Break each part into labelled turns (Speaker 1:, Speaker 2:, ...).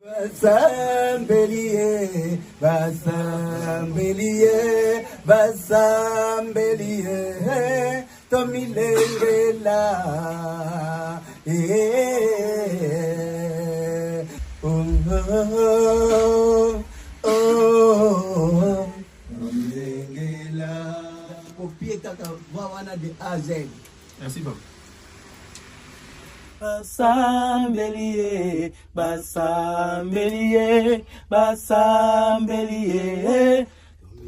Speaker 1: Basambelie, basambelie, basambelie, tomilengela, tomilengela. Copier kaka wawana de A à Z.
Speaker 2: Merci beaucoup.
Speaker 3: Basambelie, basambelie, basambelie,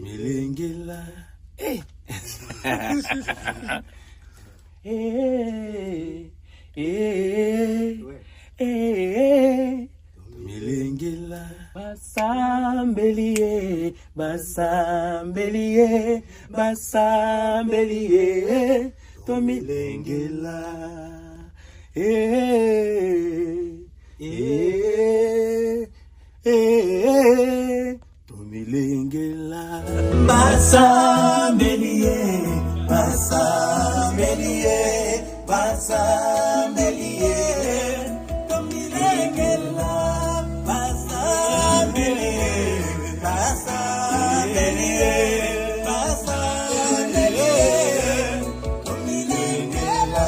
Speaker 3: milingila. Eh. Milingila. Basambelie, basambelie, basambelie, to milingila. Tomilengela basambelie, basambelie, basambelie, tomilengela basambelie, basambelie, basambelie, tomilengela.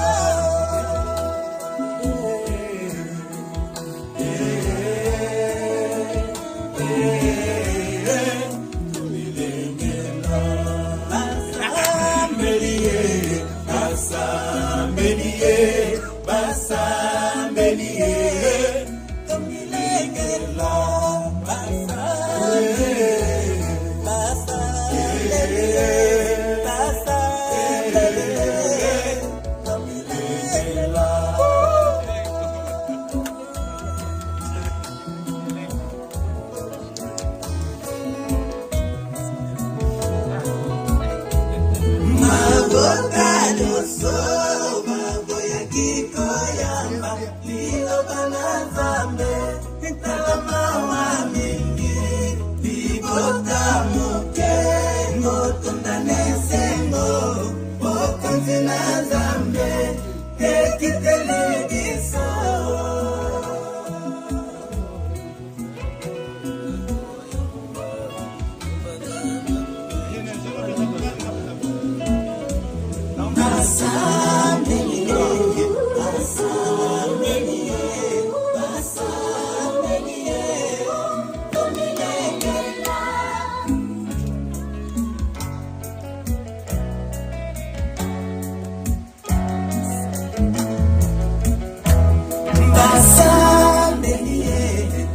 Speaker 3: Basambelie,